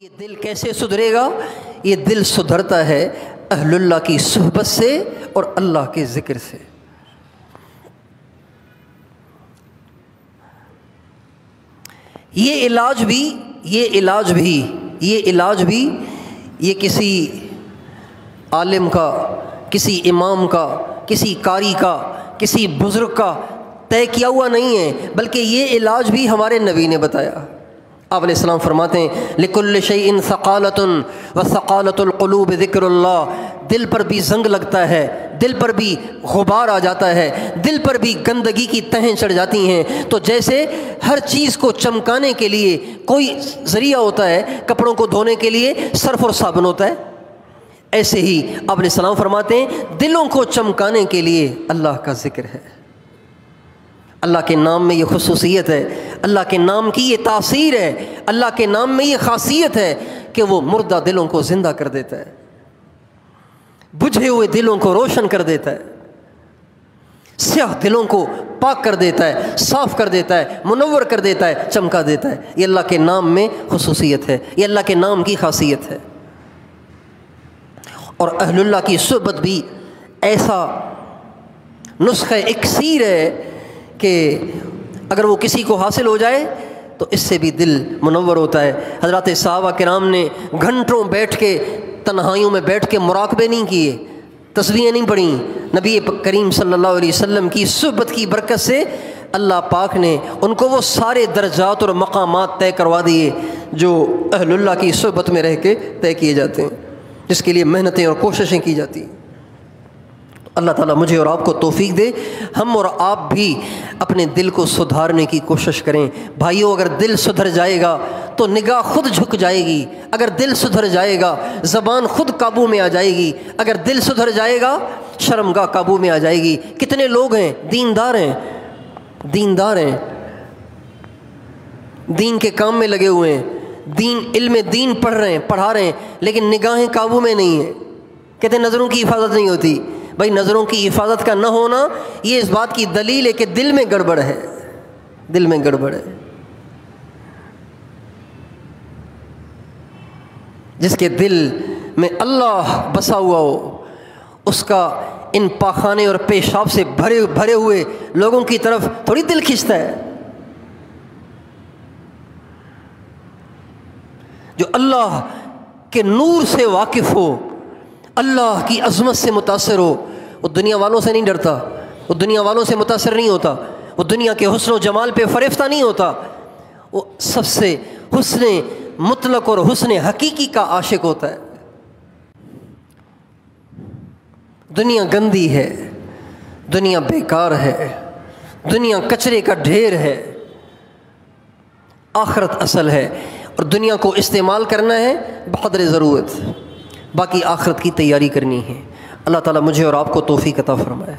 یہ دل کیسے سدھرے گا؟ یہ دل سدھرتا ہے اہل اللہ کی صحبت سے اور اللہ کے ذکر سے۔ یہ علاج بھی یہ کسی عالم کا، کسی امام کا، کسی قاری کا، کسی بزرگ کا طے کیا ہوا نہیں ہے، بلکہ یہ علاج بھی ہمارے نبی نے بتایا۔ آپ علیہ السلام فرماتے ہیں لِكُلِّ شَيْءٍ ثَقَالَةٌ وَثَقَالَةُ الْقُلُوبِ ذِكْرُ اللَّهِ۔ دل پر بھی زنگ لگتا ہے، دل پر بھی غبار آ جاتا ہے، دل پر بھی گندگی کی تہیں چڑھ جاتی ہیں، تو جیسے ہر چیز کو چمکانے کے لیے کوئی ذریعہ ہوتا ہے، کپڑوں کو دھونے کے لیے صرف اور صابن ہوتا ہے، ایسے ہی آپ علیہ السلام فرماتے ہیں دلوں کو چمکانے کے لیے اللہ کا ذکر ہے۔ اللہ کے نام میں یہ خصوصیت ہے، اللہ کے نام کی یہ تاثیر ہے، اللہ کے نام میں یہ خاصیت ہے کہ وہ مردہ دلوں کو زندہ کر دیتا ہے، بجھے ہوئے دلوں کو روشن کر دیتا ہے، سیاہ دلوں کو پاک کر دیتا ہے، صاف کر دیتا ہے، منور کر دیتا ہے، چمکا دیتا ہے۔ یہ اللہ کے نام میں خصوصیت ہے، یہ اللہ کے نام کی خاصیت ہے۔ اور اہل اللہ کی صحبت بھی ایسا نسخہ اکسیر ہے کہ اگر وہ کسی کو حاصل ہو جائے تو اس سے بھی دل منور ہوتا ہے۔ حضرات صحابہ کرام نے گھنٹوں بیٹھ کے تنہائیوں میں بیٹھ کے مراقبے نہیں کیے، تسبیحیں نہیں پڑھیں، نبی کریم صلی اللہ علیہ وسلم کی صحبت کی برکت سے اللہ پاک نے ان کو وہ سارے درجات اور مقامات طے کروا دیے جو اہل اللہ کی صحبت میں رہ کے طے کیے جاتے ہیں، جس کے لیے محنتیں اور کوششیں کی جاتی ہیں۔ اللہ تعالیٰ مجھے اور آپ کو توفیق دے، ہم اور آپ بھی اپنے دل کو سدھارنے کی کوشش کریں۔ بھائیو، اگر دل سدھر جائے گا تو نگاہ خود جھک جائے گی، اگر دل سدھر جائے گا زبان خود قابو میں آ جائے گی، اگر دل سدھر جائے گا شرمگاہ قابو میں آ جائے گی۔ کتنے لوگ ہیں دیندار ہیں، دین کے کام میں لگے ہوئے ہیں، علم دین پڑھا رہے ہیں، لیکن نگاہیں قابو میں نہیں ہیں۔ کہتے ہیں نظروں کی حفاظت نہیں ہوتی۔ بھائی، نظروں کی حفاظت کا نہ ہونا یہ اس بات کی دلیل ہے کہ دل میں گڑبڑ ہے، دل میں گڑبڑ ہے۔ جس کے دل میں اللہ بسا ہوا ہو، اس کا ان پاخانے اور پیشاب سے بھرے ہوئے لوگوں کی طرف تھوڑی دل کھنچتا ہے۔ جو اللہ کے نور سے واقف ہو، اللہ کی عظمت سے متاثر ہو، وہ دنیا والوں سے نہیں ڈرتا، وہ دنیا والوں سے متاثر نہیں ہوتا، وہ دنیا کے حسن و جمال پہ فریفتہ نہیں ہوتا، وہ سب سے حسن مطلق اور حسن حقیقی کا عاشق ہوتا ہے۔ دنیا گندی ہے، دنیا بیکار ہے، دنیا کچرے کا ڈھیر ہے، آخرت اصل ہے، اور دنیا کو استعمال کرنا ہے بقدر ضرورت، باقی آخرت کی تیاری کرنی ہے۔ اللہ تعالیٰ مجھے اور آپ کو توفیق عطا فرمائے۔